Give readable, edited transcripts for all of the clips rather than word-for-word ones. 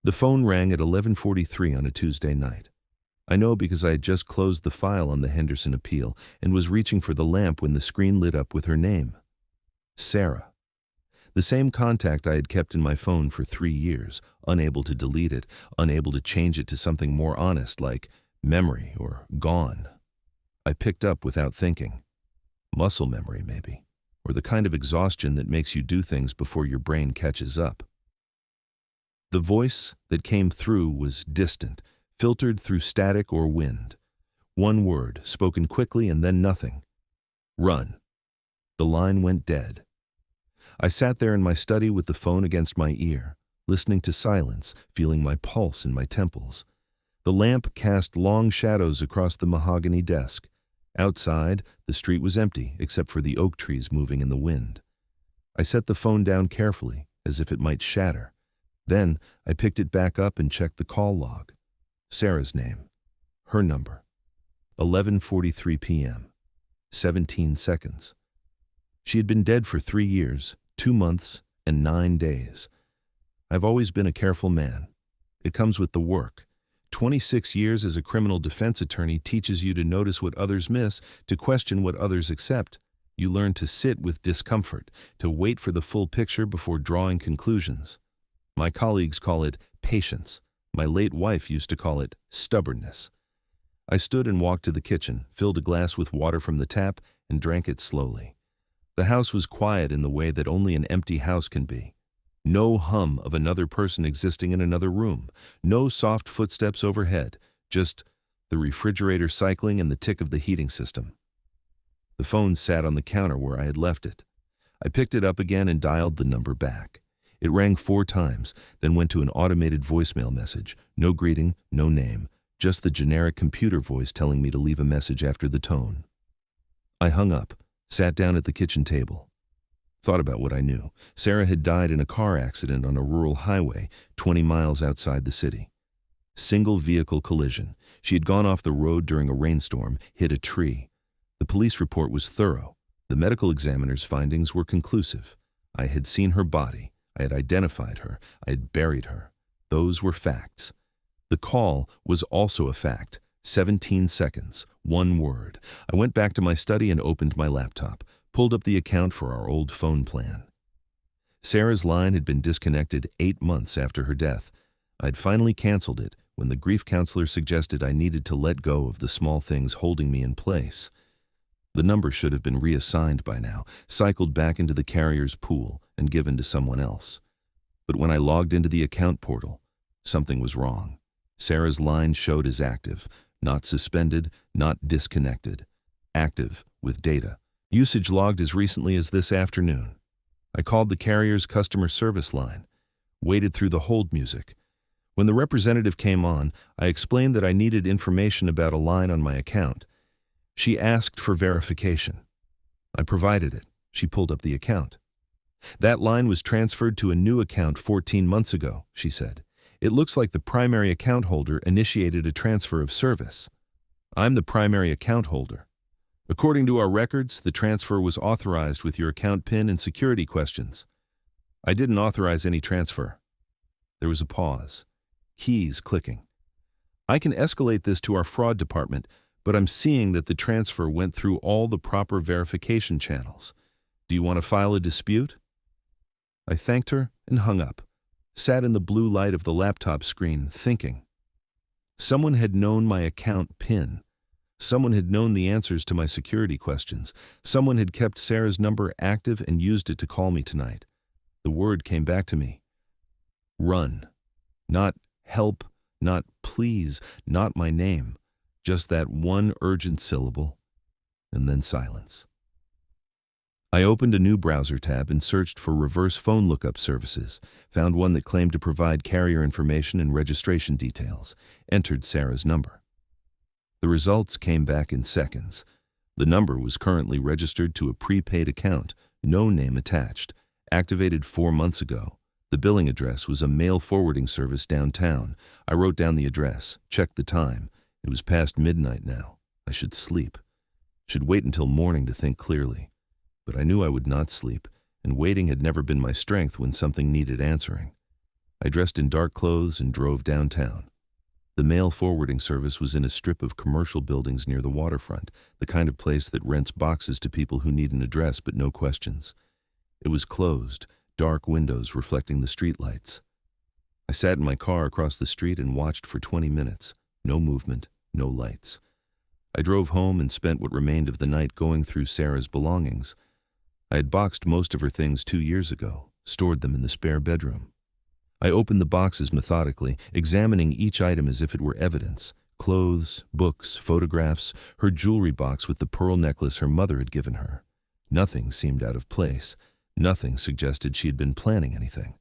The phone rang at 11:43 on a Tuesday night. I know because I had just closed the file on the Henderson appeal and was reaching for the lamp when the screen lit up with her name. Sarah. The same contact I had kept in my phone for 3 years, unable to delete it, unable to change it to something more honest like memory or gone. I picked up without thinking. Muscle memory, maybe, or the kind of exhaustion that makes you do things before your brain catches up. The voice that came through was distant, filtered through static or wind. One word, spoken quickly and then nothing. Run. The line went dead. I sat there in my study with the phone against my ear, listening to silence, feeling my pulse in my temples. The lamp cast long shadows across the mahogany desk. Outside, the street was empty except for the oak trees moving in the wind. I set the phone down carefully, as if it might shatter. Then I picked it back up and checked the call log. Sarah's name. Her number. 11:43 p.m. 17 seconds. She had been dead for 3 years, 2 months, and 9 days. I've always been a careful man. It comes with the work. 26 years as a criminal defense attorney teaches you to notice what others miss, to question what others accept. You learn to sit with discomfort, to wait for the full picture before drawing conclusions. My colleagues call it patience. My late wife used to call it stubbornness. I stood and walked to the kitchen, filled a glass with water from the tap, and drank it slowly. The house was quiet in the way that only an empty house can be. No hum of another person existing in another room. No soft footsteps overhead. Just the refrigerator cycling and the tick of the heating system. The phone sat on the counter where I had left it. I picked it up again and dialed the number back. It rang 4 times, then went to an automated voicemail message. No greeting, no name, just the generic computer voice telling me to leave a message after the tone. I hung up, sat down at the kitchen table. Thought about what I knew. Sarah had died in a car accident on a rural highway 20 miles outside the city. Single vehicle collision. She had gone off the road during a rainstorm, hit a tree. The police report was thorough. The medical examiner's findings were conclusive. I had seen her body. I had identified her. I had buried her. Those were facts. The call was also a fact. 17 seconds. 1 word. I went back to my study and opened my laptop, pulled up the account for our old phone plan. Sarah's line had been disconnected 8 months after her death. I'd finally canceled it when the grief counselor suggested I needed to let go of the small things holding me in place. The number should have been reassigned by now, cycled back into the carrier's pool, and given to someone else. But when I logged into the account portal, something was wrong. Sarah's line showed as active, not suspended, not disconnected. Active, with data. Usage logged as recently as this afternoon. I called the carrier's customer service line, waited through the hold music. When the representative came on, I explained that I needed information about a line on my account. She asked for verification. I provided it. She pulled up the account. That line was transferred to a new account 14 months ago, she said. It looks like the primary account holder initiated a transfer of service. I'm the primary account holder. According to our records, the transfer was authorized with your account PIN and security questions. I didn't authorize any transfer. There was a pause. Keys clicking. I can escalate this to our fraud department, but I'm seeing that the transfer went through all the proper verification channels. Do you want to file a dispute? I thanked her and hung up, sat in the blue light of the laptop screen, thinking. Someone had known my account PIN. Someone had known the answers to my security questions. Someone had kept Sarah's number active and used it to call me tonight. The word came back to me. Run. Not help, not please, not my name. Just that one urgent syllable, and then silence. I opened a new browser tab and searched for reverse phone lookup services, found one that claimed to provide carrier information and registration details, entered Sarah's number. The results came back in seconds. The number was currently registered to a prepaid account, no name attached, activated 4 months ago. The billing address was a mail forwarding service downtown. I wrote down the address, checked the time. It was past midnight now. I should sleep. Should wait until morning to think clearly. But I knew I would not sleep, and waiting had never been my strength when something needed answering. I dressed in dark clothes and drove downtown. The mail forwarding service was in a strip of commercial buildings near the waterfront, the kind of place that rents boxes to people who need an address but no questions. It was closed, dark windows reflecting the streetlights. I sat in my car across the street and watched for 20 minutes. No movement, no lights. I drove home and spent what remained of the night going through Sarah's belongings. I had boxed most of her things 2 years ago, stored them in the spare bedroom. I opened the boxes methodically, examining each item as if it were evidence. Clothes, books, photographs, her jewelry box with the pearl necklace her mother had given her. Nothing seemed out of place. Nothing suggested she had been planning anything.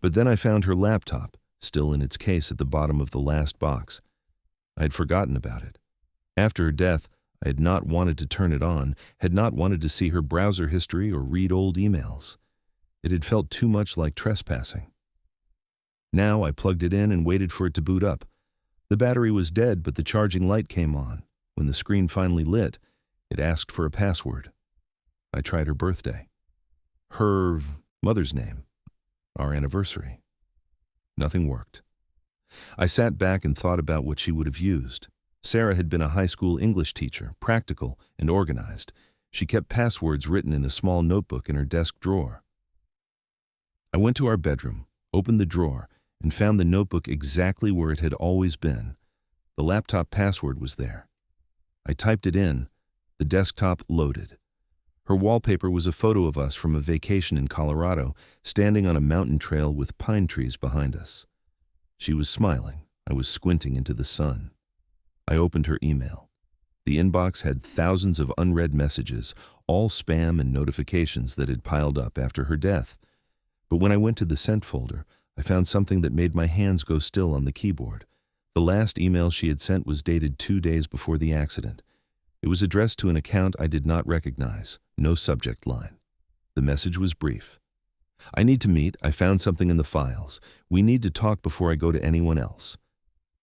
But then I found her laptop, still in its case at the bottom of the last box. I had forgotten about it. After her death, I had not wanted to turn it on, had not wanted to see her browser history or read old emails. It had felt too much like trespassing. Now I plugged it in and waited for it to boot up. The battery was dead, but the charging light came on. When the screen finally lit, it asked for a password. I tried her birthday. Her mother's name. Our anniversary. Nothing worked. I sat back and thought about what she would have used. Sarah had been a high school English teacher, practical and organized. She kept passwords written in a small notebook in her desk drawer. I went to our bedroom, opened the drawer, and found the notebook exactly where it had always been. The laptop password was there. I typed it in. The desktop loaded. Her wallpaper was a photo of us from a vacation in Colorado, standing on a mountain trail with pine trees behind us. She was smiling. I was squinting into the sun. I opened her email. The inbox had thousands of unread messages, all spam and notifications that had piled up after her death. But when I went to the sent folder, I found something that made my hands go still on the keyboard. The last email she had sent was dated 2 days before the accident. It was addressed to an account I did not recognize, no subject line. The message was brief. I need to meet. I found something in the files. We need to talk before I go to anyone else.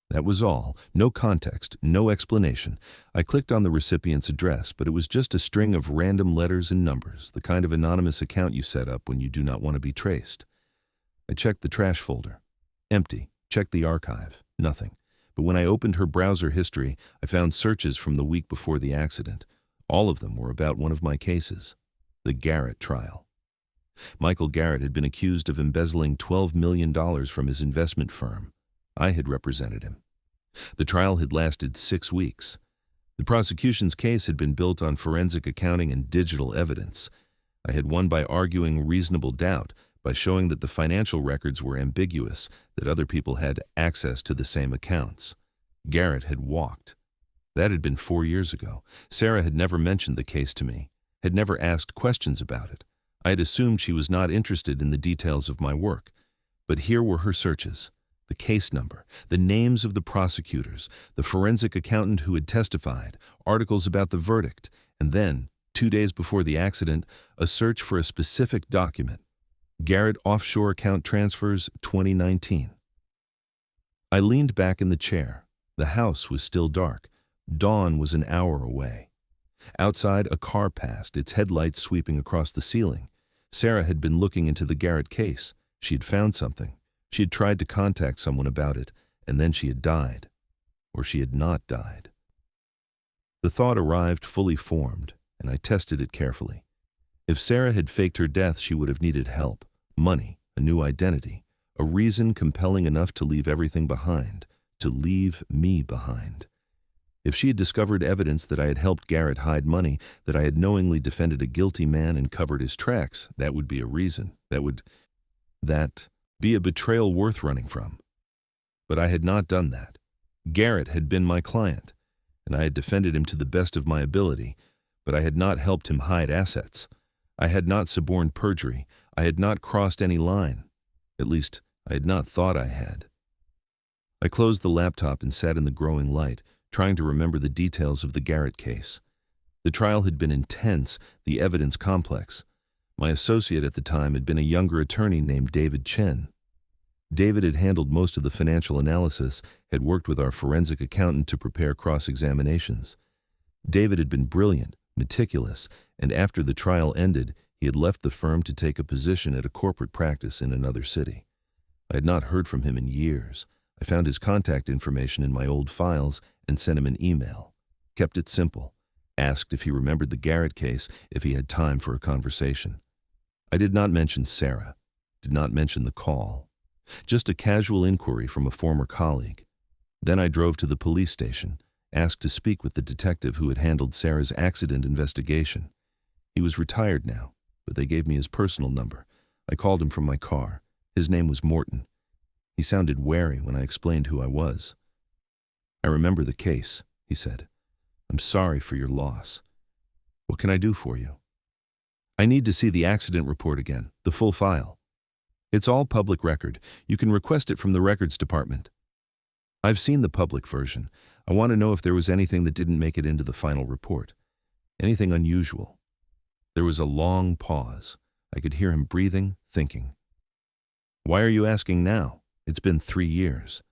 That was all. No context, no explanation. I clicked on the recipient's address, but it was just a string of random letters and numbers, the kind of anonymous account you set up when you do not want to be traced. I checked the trash folder. Empty. Checked the archive. Nothing. But when I opened her browser history, I found searches from the week before the accident. All of them were about one of my cases, the Garrett trial. Michael Garrett had been accused of embezzling $12 million from his investment firm. I had represented him. The trial had lasted 6 weeks. The prosecution's case had been built on forensic accounting and digital evidence. I had won by arguing reasonable doubt, by showing that the financial records were ambiguous, that other people had access to the same accounts. Garrett had walked. That had been 4 years ago. Sarah had never mentioned the case to me, had never asked questions about it. I had assumed she was not interested in the details of my work. But here were her searches. The case number, the names of the prosecutors, the forensic accountant who had testified, articles about the verdict, and then, 2 days before the accident, a search for a specific document. Garrett Offshore Account Transfers 2019. I leaned back in the chair. The house was still dark. Dawn was an hour away. Outside, a car passed, its headlights sweeping across the ceiling. Sarah had been looking into the Garrett case. She had found something. She had tried to contact someone about it, and then she had died. Or she had not died. The thought arrived fully formed, and I tested it carefully. If Sarah had faked her death, she would have needed help, money, a new identity, a reason compelling enough to leave everything behind, to leave me behind. If she had discovered evidence that I had helped Garrett hide money, that I had knowingly defended a guilty man and covered his tracks, that would be a reason. That would be a betrayal worth running from. But I had not done that. Garrett had been my client, and I had defended him to the best of my ability, but I had not helped him hide assets. I had not suborned perjury. I had not crossed any line. At least, I had not thought I had. I closed the laptop and sat in the growing light, trying to remember the details of the Garrett case. The trial had been intense, the evidence complex. My associate at the time had been a younger attorney named David Chen. David had handled most of the financial analysis, had worked with our forensic accountant to prepare cross-examinations. David had been brilliant, meticulous, and after the trial ended, he had left the firm to take a position at a corporate practice in another city. I had not heard from him in years. I found his contact information in my old files and sent him an email. Kept it simple. Asked if he remembered the Garrett case, if he had time for a conversation. I did not mention Sarah. Did not mention the call. Just a casual inquiry from a former colleague. Then I drove to the police station, asked to speak with the detective who had handled Sarah's accident investigation. He was retired now, but they gave me his personal number. I called him from my car. His name was Morton. He sounded wary when I explained who I was. "I remember the case," he said. "I'm sorry for your loss. What can I do for you?" "I need to see the accident report again, the full file. It's all public record. You can request it from the records department." "I've seen the public version. I want to know if there was anything that didn't make it into the final report. Anything unusual." There was a long pause. I could hear him breathing, thinking. "Why are you asking now? It's been 3 years.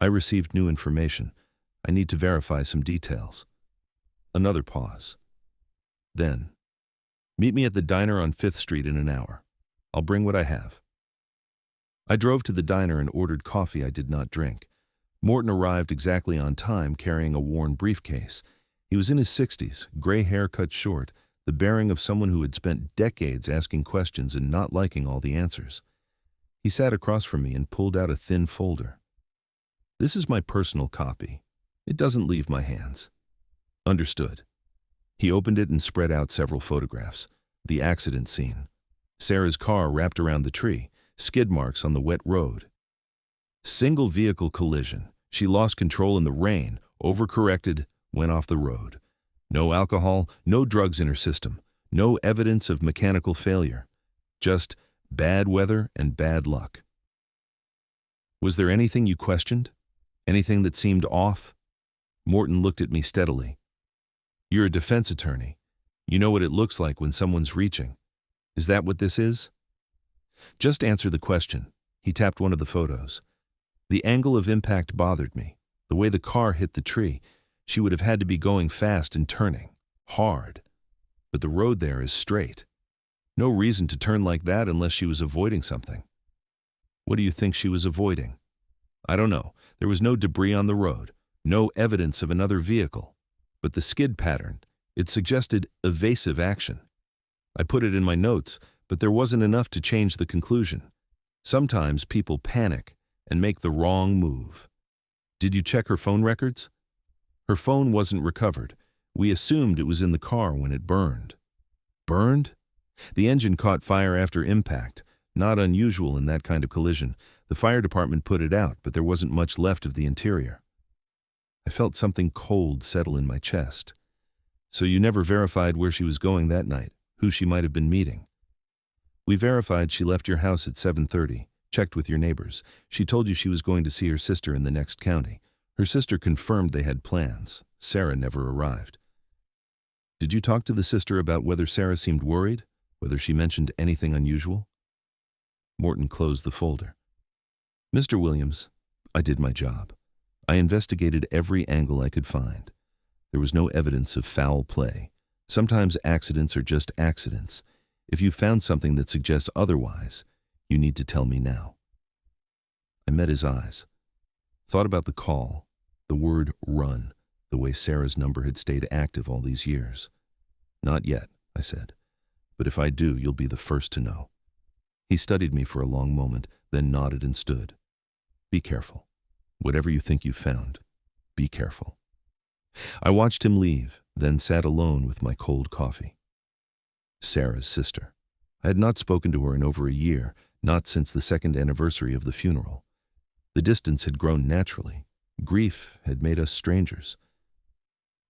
I received new information. I need to verify some details." Another pause. Then, "Meet me at the diner on 5th Street in an hour. I'll bring what I have." I drove to the diner and ordered coffee I did not drink. Morton arrived exactly on time, carrying a worn briefcase. He was in his 60s, gray hair cut short, the bearing of someone who had spent decades asking questions and not liking all the answers. He sat across from me and pulled out a thin folder. "This is my personal copy. It doesn't leave my hands." "Understood." He opened it and spread out several photographs. The accident scene. Sarah's car wrapped around the tree, skid marks on the wet road. Single vehicle collision. She lost control in the rain, overcorrected, went off the road. No alcohol, no drugs in her system, no evidence of mechanical failure. Just bad weather and bad luck. "Was there anything you questioned? Anything that seemed off?" Morton looked at me steadily. "You're a defense attorney. You know what it looks like when someone's reaching. Is that what this is?" "Just answer the question." He tapped one of the photos. "The angle of impact bothered me. The way the car hit the tree. She would have had to be going fast and turning. Hard. But the road there is straight. No reason to turn like that unless she was avoiding something." "What do you think she was avoiding?" "I don't know. There was no debris on the road. No evidence of another vehicle. But the skid pattern, it suggested evasive action. I put it in my notes, but there wasn't enough to change the conclusion. Sometimes people panic and make the wrong move." "Did you check her phone records?" "Her phone wasn't recovered. We assumed it was in the car when it burned." "Burned?" "The engine caught fire after impact. Not unusual in that kind of collision. The fire department put it out, but there wasn't much left of the interior." I felt something cold settle in my chest. "So you never verified where she was going that night, who she might have been meeting?" "We verified she left your house at 7:30, checked with your neighbors. She told you she was going to see her sister in the next county. Her sister confirmed they had plans. Sarah never arrived." "Did you talk to the sister about whether Sarah seemed worried, whether she mentioned anything unusual?" Morton closed the folder. "Mr. Williams, I did my job. I investigated every angle I could find. There was no evidence of foul play. Sometimes accidents are just accidents. If you found something that suggests otherwise, you need to tell me now." I met his eyes. Thought about the call, the word run, the way Sarah's number had stayed active all these years. "Not yet," I said. "But if I do, you'll be the first to know." He studied me for a long moment, then nodded and stood. "Be careful. Whatever you think you found, be careful." I watched him leave, then sat alone with my cold coffee. Sarah's sister. I had not spoken to her in over a year, not since the second anniversary of the funeral. The distance had grown naturally. Grief had made us strangers.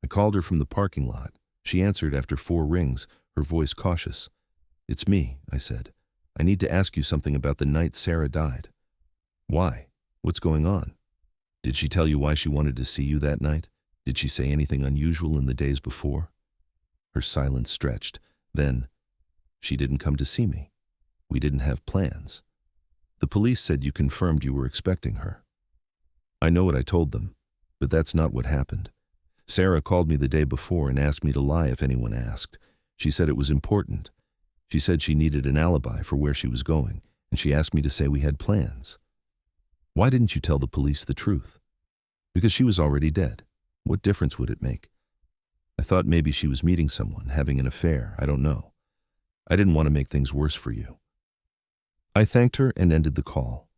I called her from the parking lot. She answered after 4 rings, her voice cautious. "It's me," I said. "I need to ask you something about the night Sarah died." "Why? What's going on?" "Did she tell you why she wanted to see you that night? Did she say anything unusual in the days before?" Her silence stretched. Then, "She didn't come to see me. We didn't have plans. The police said you confirmed you were expecting her." I know what I told them, but that's not what happened. Sarah called me the day before and asked me to lie if anyone asked. She said it was important. She said she needed an alibi for where she was going, and she asked me to say we had plans. Why didn't you tell the police the truth? Because she was already dead. What difference would it make? I thought maybe she was meeting someone, having an affair, I don't know. I didn't want to make things worse for you. I thanked her and ended the call.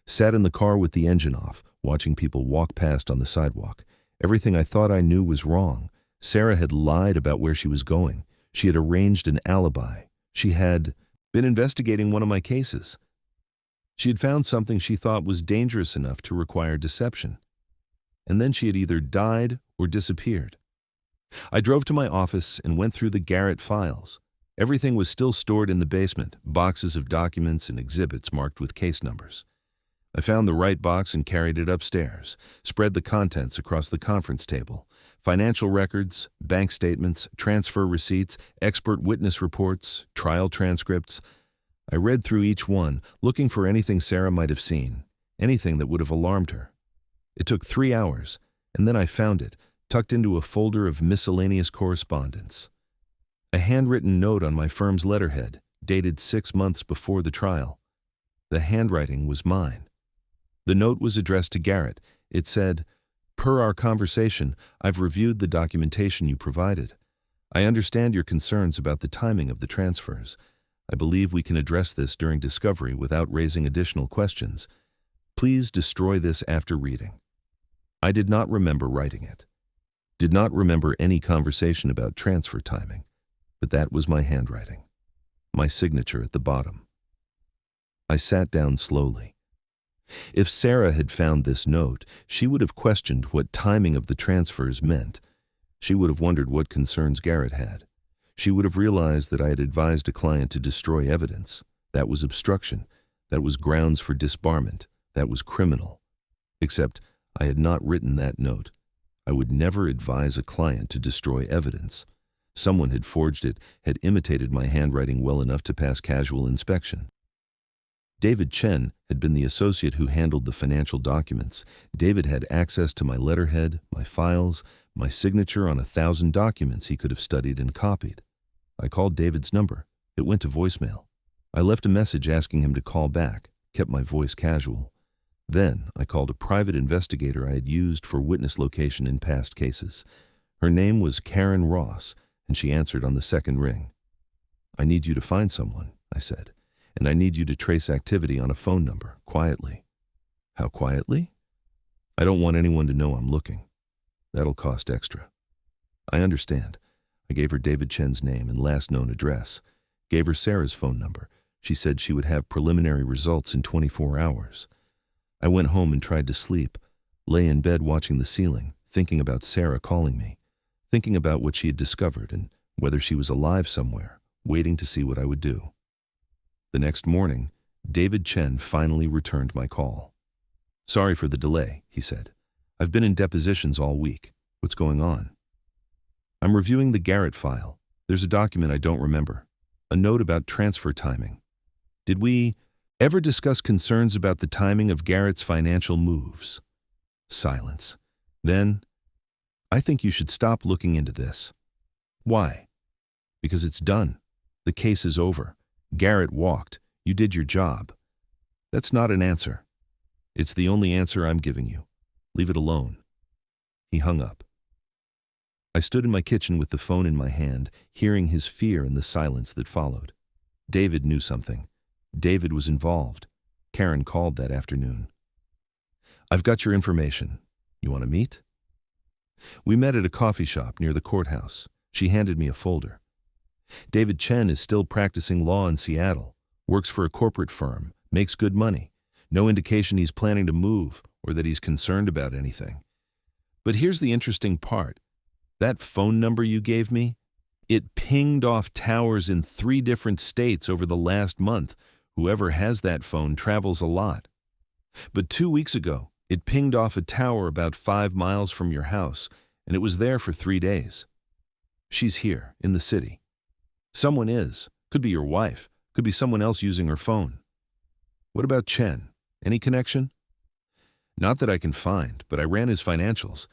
Sat in the car with the engine off, watching people walk past on the sidewalk. Everything I thought I knew was wrong. Sarah had lied about where she was going. She had arranged an alibi. She had been investigating one of my cases. She had found something she thought was dangerous enough to require deception. And then she had either died or disappeared. I drove to my office and went through the Garrett files. Everything was still stored in the basement, boxes of documents and exhibits marked with case numbers. I found the right box and carried it upstairs, spread the contents across the conference table. Financial records, bank statements, transfer receipts, expert witness reports, trial transcripts. I read through each one, looking for anything Sarah might have seen, anything that would have alarmed her. It took 3 hours, and then I found it, tucked into a folder of miscellaneous correspondence. A handwritten note on my firm's letterhead, dated 6 months before the trial. The handwriting was mine. The note was addressed to Garrett. It said, "Per our conversation, I've reviewed the documentation you provided. I understand your concerns about the timing of the transfers. I believe we can address this during discovery without raising additional questions. Please destroy this after reading." I did not remember writing it. Did not remember any conversation about transfer timing, but that was my handwriting. My signature at the bottom. I sat down slowly. If Sarah had found this note, she would have questioned what timing of the transfers meant. She would have wondered what concerns Garrett had. She would have realized that I had advised a client to destroy evidence. That was obstruction. That was grounds for disbarment. That was criminal. Except I had not written that note. I would never advise a client to destroy evidence. Someone had forged it, had imitated my handwriting well enough to pass casual inspection. David Chen had been the associate who handled the financial documents. David had access to my letterhead, my files, my signature on 1,000 documents he could have studied and copied. I called David's number. It went to voicemail. I left a message asking him to call back, kept my voice casual. Then I called a private investigator I had used for witness location in past cases. Her name was Karen Ross, and she answered on the second ring. "I need you to find someone," I said. "And I need you to trace activity on a phone number, quietly." "How quietly?" "I don't want anyone to know I'm looking. That'll cost extra." "I understand." I gave her David Chen's name and last known address. Gave her Sarah's phone number. She said she would have preliminary results in 24 hours. I went home and tried to sleep, lay in bed watching the ceiling, thinking about Sarah calling me, thinking about what she had discovered and whether she was alive somewhere, waiting to see what I would do. The next morning, David Chen finally returned my call. "Sorry for the delay," he said. "I've been in depositions all week. What's going on?" "I'm reviewing the Garrett file. There's a document I don't remember. A note about transfer timing. Did we ever discuss concerns about the timing of Garrett's financial moves?" Silence. Then, "I think you should stop looking into this." "Why?" "Because it's done. The case is over. Garrett walked. You did your job." "That's not an answer." "It's the only answer I'm giving you. Leave it alone." He hung up. I stood in my kitchen with the phone in my hand, hearing his fear in the silence that followed. David knew something. David was involved. Karen called that afternoon. "I've got your information. You want to meet?" We met at a coffee shop near the courthouse. She handed me a folder. "David Chen is still practicing law in Seattle, works for a corporate firm, makes good money. No indication he's planning to move or that he's concerned about anything. But here's the interesting part. That phone number you gave me, it pinged off towers in 3 different states over the last month. Whoever has that phone travels a lot. But 2 weeks ago, it pinged off a tower about 5 miles from your house, and it was there for 3 days. She's here, in the city. Someone is. Could be your wife. Could be someone else using her phone." "What about Chen? Any connection?" "Not that I can find, but I ran his financials.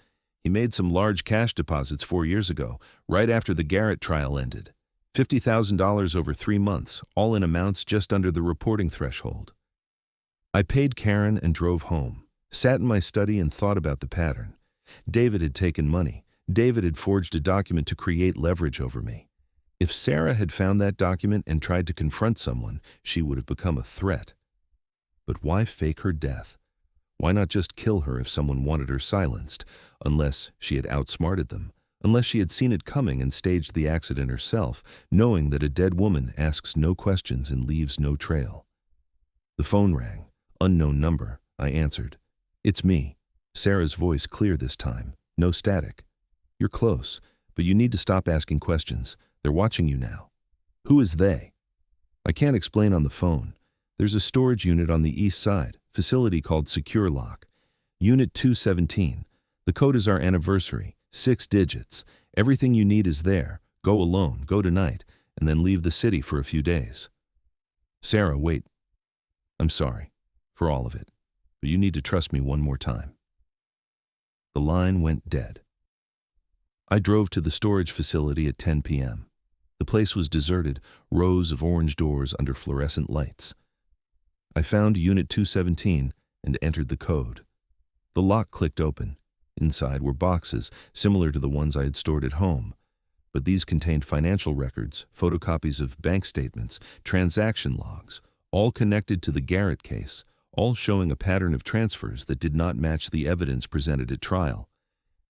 He made some large cash deposits 4 years ago, right after the Garrett trial ended. $50,000 over 3 months, all in amounts just under the reporting threshold." I paid Karen and drove home, sat in my study and thought about the pattern. David had taken money. David had forged a document to create leverage over me. If Sarah had found that document and tried to confront someone, she would have become a threat. But why fake her death? Why not just kill her if someone wanted her silenced, unless she had outsmarted them, unless she had seen it coming and staged the accident herself, knowing that a dead woman asks no questions and leaves no trail? The phone rang. Unknown number. I answered. It's me. Sarah's voice clear this time. No static. You're close, but you need to stop asking questions. They're watching you now. Who is they? I can't explain on the phone. There's a storage unit on the east side, facility called Secure Lock. Unit 217. The code is our anniversary, 6 digits. Everything you need is there. Go alone, go tonight, and then leave the city for a few days. Sarah, wait. I'm sorry for all of it, but you need to trust me one more time. The line went dead. I drove to the storage facility at 10 p.m. The place was deserted, rows of orange doors under fluorescent lights. I found Unit 217 and entered the code. The lock clicked open. Inside were boxes, similar to the ones I had stored at home, but these contained financial records, photocopies of bank statements, transaction logs, all connected to the Garrett case, all showing a pattern of transfers that did not match the evidence presented at trial.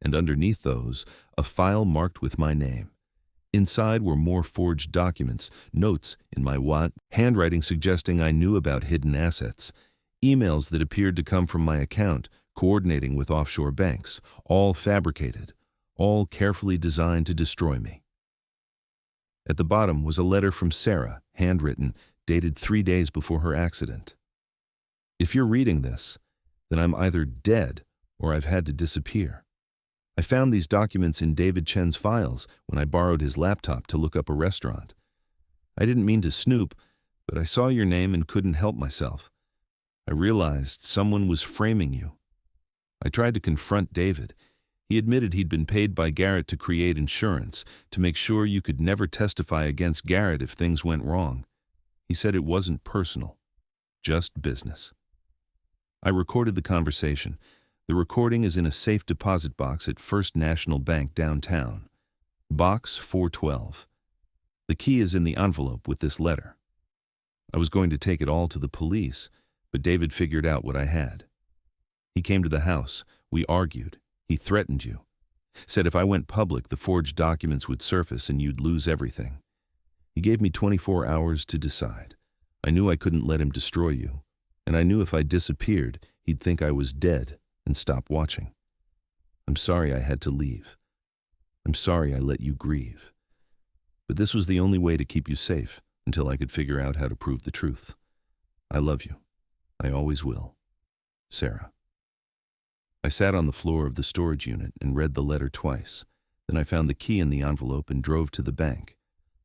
And underneath those, a file marked with my name. Inside were more forged documents, notes in my handwriting suggesting I knew about hidden assets, emails that appeared to come from my account, coordinating with offshore banks, all fabricated, all carefully designed to destroy me. At the bottom was a letter from Sarah, handwritten, dated 3 days before her accident. If you're reading this, then I'm either dead or I've had to disappear. I found these documents in David Chen's files when I borrowed his laptop to look up a restaurant. I didn't mean to snoop, but I saw your name and couldn't help myself. I realized someone was framing you. I tried to confront David. He admitted he'd been paid by Garrett to create insurance, to make sure you could never testify against Garrett if things went wrong. He said it wasn't personal, just business. I recorded the conversation. The recording is in a safe deposit box at First National Bank downtown. Box 412. The key is in the envelope with this letter. I was going to take it all to the police, but David figured out what I had. He came to the house. We argued. He threatened you. Said if I went public, the forged documents would surface and you'd lose everything. He gave me 24 hours to decide. I knew I couldn't let him destroy you, and I knew if I disappeared, he'd think I was dead and stop watching. I'm sorry I had to leave. I'm sorry I let you grieve. But this was the only way to keep you safe until I could figure out how to prove the truth. I love you. I always will. Sarah. I sat on the floor of the storage unit and read the letter twice. Then I found the key in the envelope and drove to the bank.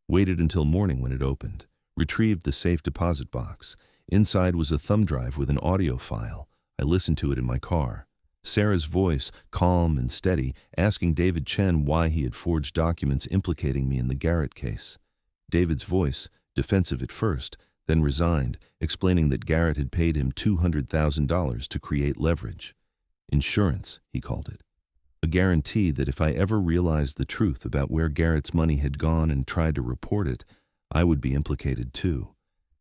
Waited until morning when it opened. Retrieved the safe deposit box. Inside was a thumb drive with an audio file. I listened to it in my car. Sarah's voice, calm and steady, asking David Chen why he had forged documents implicating me in the Garrett case. David's voice, defensive at first, then resigned, explaining that Garrett had paid him $200,000 to create leverage. Insurance, he called it. A guarantee that if I ever realized the truth about where Garrett's money had gone and tried to report it, I would be implicated too.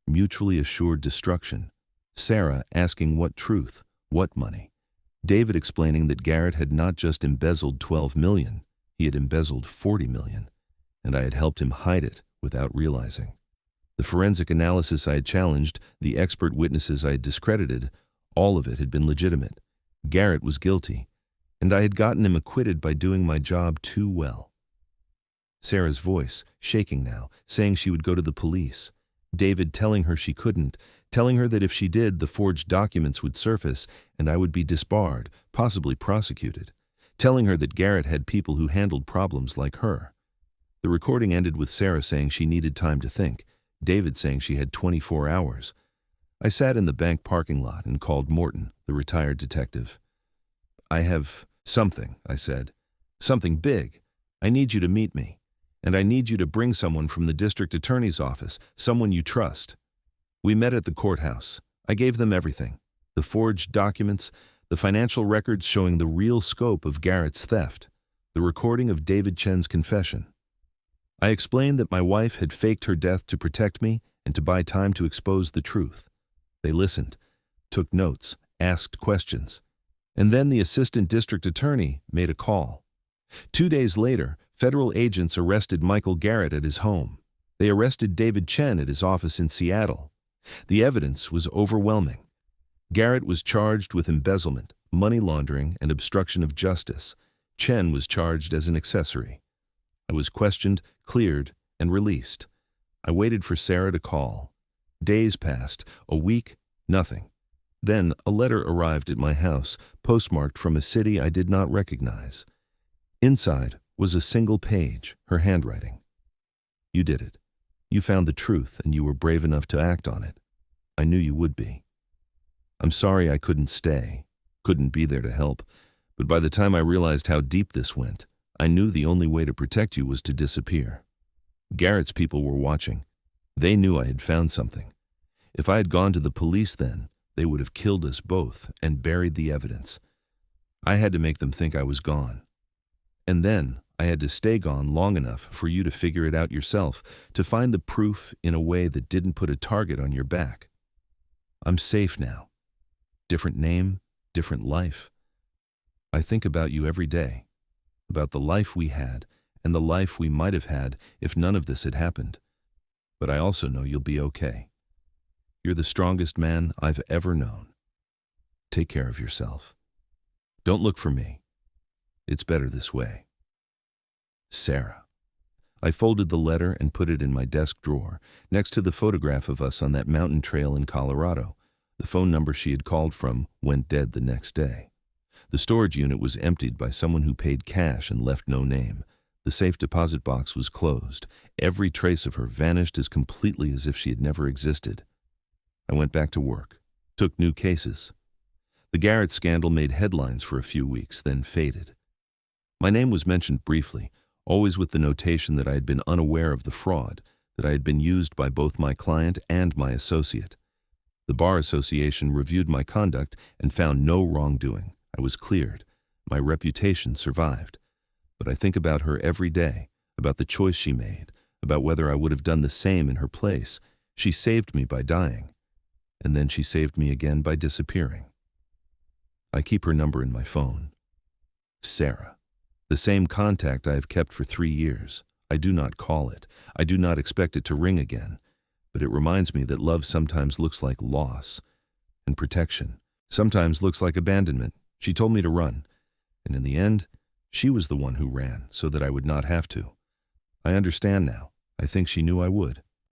Mutually assured destruction. Sarah asking what truth, what money. David explaining that Garrett had not just embezzled $12 million, he had embezzled $40 million, and I had helped him hide it without realizing. The forensic analysis I had challenged, the expert witnesses I had discredited, all of it had been legitimate. Garrett was guilty, and I had gotten him acquitted by doing my job too well. Sarah's voice, shaking now, saying she would go to the police. David telling her she couldn't, telling her that if she did, the forged documents would surface and I would be disbarred, possibly prosecuted. Telling her that Garrett had people who handled problems like her. The recording ended with Sarah saying she needed time to think, David saying she had 24 hours. I sat in the bank parking lot and called Morton, the retired detective. I have something, I said. Something big. I need you to meet me. And I need you to bring someone from the district attorney's office, someone you trust. We met at the courthouse. I gave them everything. The forged documents, the financial records showing the real scope of Garrett's theft, the recording of David Chen's confession. I explained that my wife had faked her death to protect me and to buy time to expose the truth. They listened, took notes, asked questions. And then the assistant district attorney made a call. 2 days later, federal agents arrested Michael Garrett at his home. They arrested David Chen at his office in Seattle. The evidence was overwhelming. Garrett was charged with embezzlement, money laundering, and obstruction of justice. Chen was charged as an accessory. I was questioned, cleared, and released. I waited for Sarah to call. Days passed, a week, nothing. Then a letter arrived at my house, postmarked from a city I did not recognize. Inside was a single page, her handwriting. You did it. You found the truth, and you were brave enough to act on it. I knew you would be. I'm sorry I couldn't stay, couldn't be there to help, but by the time I realized how deep this went, I knew the only way to protect you was to disappear. Garrett's people were watching. They knew I had found something. If I had gone to the police then, they would have killed us both and buried the evidence. I had to make them think I was gone. And then I had to stay gone long enough for you to figure it out yourself, to find the proof in a way that didn't put a target on your back. I'm safe now. Different name, different life. I think about you every day, about the life we had and the life we might have had if none of this had happened. But I also know you'll be okay. You're the strongest man I've ever known. Take care of yourself. Don't look for me. It's better this way. Sarah. I folded the letter and put it in my desk drawer, next to the photograph of us on that mountain trail in Colorado. The phone number she had called from went dead the next day. The storage unit was emptied by someone who paid cash and left no name. The safe deposit box was closed. Every trace of her vanished as completely as if she had never existed. I went back to work, took new cases. The Garrett scandal made headlines for a few weeks, then faded. My name was mentioned briefly, always with the notation that I had been unaware of the fraud, that I had been used by both my client and my associate. The Bar Association reviewed my conduct and found no wrongdoing. I was cleared. My reputation survived. But I think about her every day, about the choice she made, about whether I would have done the same in her place. She saved me by dying, and then she saved me again by disappearing. I keep her number in my phone. Sarah. The same contact I have kept for 3 years. I do not call it. I do not expect it to ring again. But it reminds me that love sometimes looks like loss, and protection sometimes looks like abandonment. She told me to run, and in the end, she was the one who ran so that I would not have to. I understand now. I think she knew I would.